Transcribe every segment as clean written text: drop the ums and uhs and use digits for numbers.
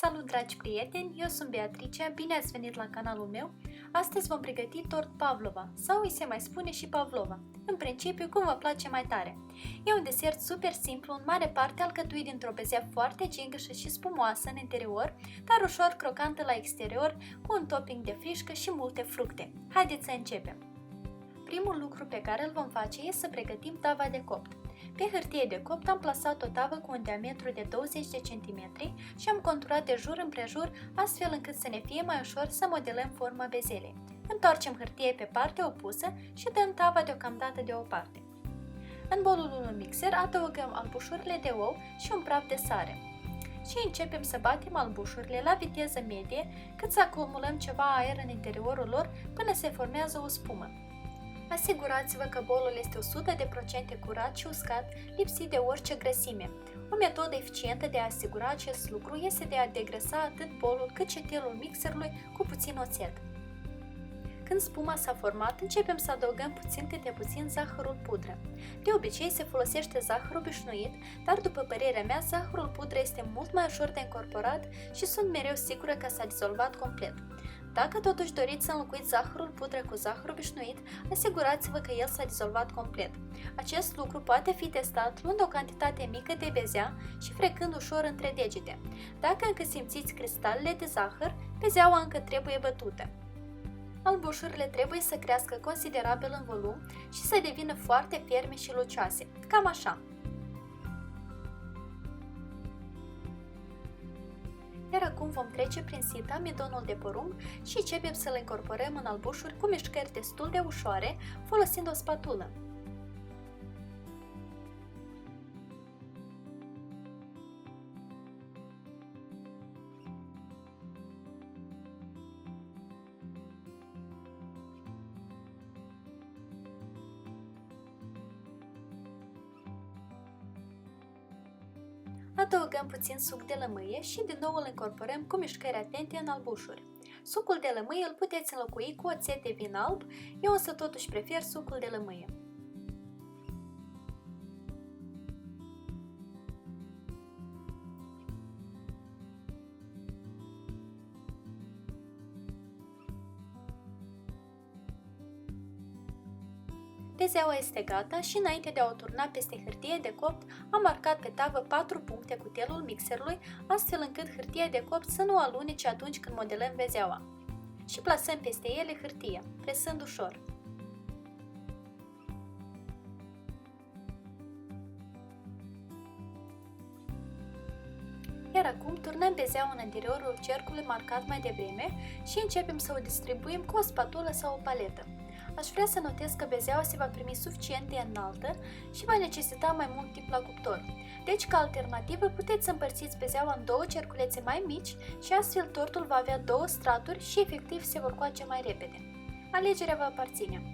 Salut, dragi prieteni! Eu sunt Beatrice, bine ați venit la canalul meu! Astăzi vom pregăti tort pavlova, sau îi se mai spune și pavlova, în principiu cum vă place mai tare. E un desert super simplu, în mare parte alcătuit dintr-o bezea foarte gingășă și spumoasă în interior, dar ușor crocantă la exterior, cu un topping de frișcă și multe fructe. Haideți să începem! Primul lucru pe care îl vom face este să pregătim tava de copt. Pe hârtie de copt am plasat o tavă cu un diametru de 20 de cm și am conturat de jur împrejur, astfel încât să ne fie mai ușor să modelăm forma bezelei. Întoarcem hârtie pe partea opusă și dăm tava deocamdată de o parte. În bolul unui mixer adăugăm albușurile de ou și un praf de sare. Și începem să batem albușurile la viteză medie, cât să acumulăm ceva aer în interiorul lor până se formează o spumă. Asigurați-vă că bolul este 100% curat și uscat, lipsit de orice grăsime. O metodă eficientă de a asigura acest lucru este de a degrăsa atât bolul cât și telul mixerului cu puțin oțet. Când spuma s-a format, începem să adăugăm puțin câte puțin zahărul pudră. De obicei se folosește zahăr obișnuit, dar după părerea mea, zahărul pudră este mult mai ușor de incorporat și sunt mereu sigură că s-a dizolvat complet. Dacă totuși doriți să înlocuiți zahărul pudră cu zahăr obișnuit, asigurați-vă că el s-a dizolvat complet. Acest lucru poate fi testat luând o cantitate mică de bezea și frecând ușor între degete. Dacă încă simțiți cristalele de zahăr, bezeaua încă trebuie bătută. Albușurile trebuie să crească considerabil în volum și să devină foarte ferme și lucioase, cam așa. Iar acum vom trece prin sita amidonul de porumb și începem să-l incorporăm în albușuri cu mișcări destul de ușoare, folosind o spatulă. Adăugăm puțin suc de lămâie și din nou îl incorporăm cu mișcări atente în albușuri. Sucul de lămâie îl puteți înlocui cu oțet de vin alb, eu însă totuși prefer sucul de lămâie. Bezeaua este gata și înainte de a o turna peste hârtie de copt, am marcat pe tavă 4 puncte cu telul mixerului, astfel încât hârtia de copt să nu alunece atunci când modelăm bezeaua. Și plasăm peste ele hârtia, presând ușor. Iar acum turnăm bezeaua în interiorul cercului marcat mai devreme și începem să o distribuim cu o spatulă sau o paletă. Aș vrea să notez că bezeaua se va primi suficient de înaltă și va necesita mai mult timp la cuptor. Deci, ca alternativă, puteți să împărțiți bezeaua în două cerculețe mai mici și astfel tortul va avea două straturi și efectiv se vor coace mai repede. Alegerea vă aparține.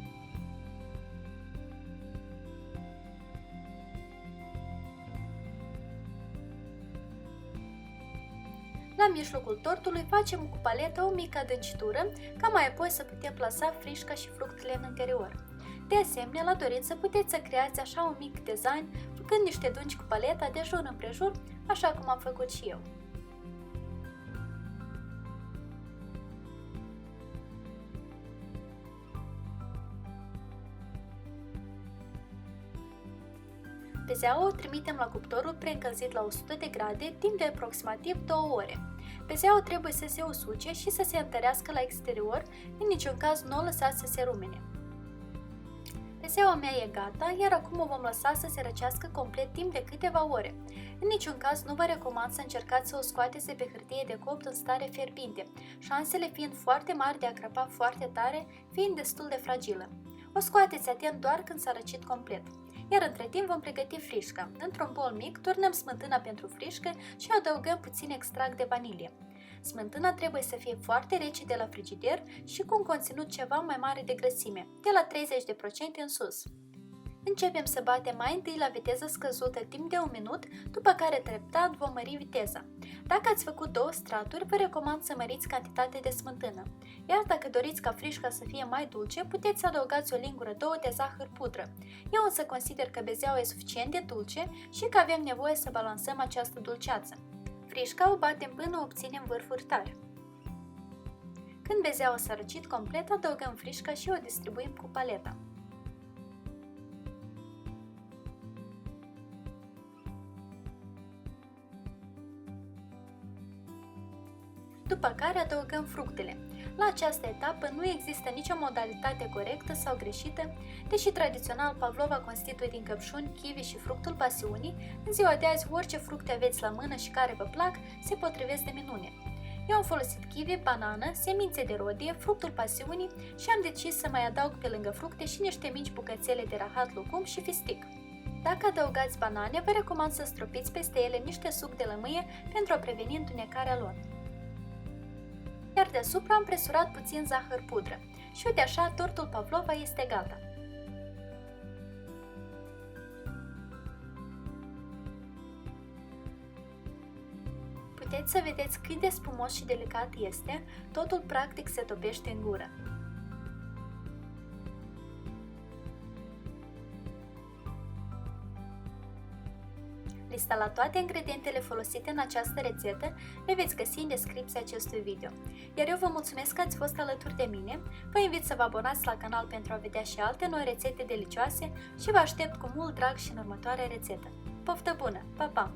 La mijlocul tortului facem cu paleta o mică adâncitură, ca mai apoi să putem plasa frișca și fructele în interior. De asemenea, la dorință puteți să creați așa un mic design, făcând niște dungi cu paleta de jur împrejur, așa cum am făcut și eu. Bezeaua o trimitem la cuptorul preîncălzit la 100 de grade timp de aproximativ 2 ore. Bezeaua trebuie să se usuce și să se întărească la exterior, în niciun caz nu o lăsați să se rumene. Bezeaua mea e gata, iar acum o vom lăsa să se răcească complet timp de câteva ore. În niciun caz nu vă recomand să încercați să o scoateți de pe hârtie de copt în stare fierbinte, șansele fiind foarte mari de a crăpa foarte tare, fiind destul de fragilă. O scoateți atent doar când s-a răcit complet. Iar între timp vom pregăti frișca. Într-un bol mic turnăm smântâna pentru frișcă și adăugăm puțin extract de vanilie. Smântâna trebuie să fie foarte rece de la frigider și cu un conținut ceva mai mare de grăsime, de la 30% în sus. Începem să batem mai întâi la viteză scăzută timp de 1 minut, după care treptat vom mări viteza. Dacă ați făcut 2 straturi, vă recomand să măriți cantitatea de smântână. Iar dacă doriți ca frișca să fie mai dulce, puteți să adăugați o lingură-două de zahăr pudră. Eu însă consider că bezeaua e suficient de dulce și că avem nevoie să balansăm această dulceață. Frișca o batem până obținem vârfuri tari. Când bezeaua s-a răcit complet, adăugăm frișca și o distribuim cu paleta. După care adăugăm fructele. La această etapă nu există nicio modalitate corectă sau greșită, deși tradițional pavlova constituie din căpșuni, kiwi și fructul pasiunii. În ziua de azi, orice fructe aveți la mână și care vă plac se potrivesc de minune. Eu am folosit kiwi, banană, semințe de rodie, fructul pasiunii și am decis să mai adaug pe lângă fructe și niște mici bucățele de rahat, lucum și fistic. Dacă adăugați banane, vă recomand să stropiți peste ele niște suc de lămâie pentru a preveni întunecarea lor. Iar deasupra am presurat puțin zahăr pudră. Și uite așa, tortul pavlova este gata. Puteți să vedeți cât de spumos și delicat este, totul practic se topește în gură. Lista la toate ingredientele folosite în această rețetă le veți găsi în descripția acestui video. Iar eu vă mulțumesc că ați fost alături de mine, vă invit să vă abonați la canal pentru a vedea și alte noi rețete delicioase și vă aștept cu mult drag și în următoarea rețetă. Poftă bună! Pa, pa!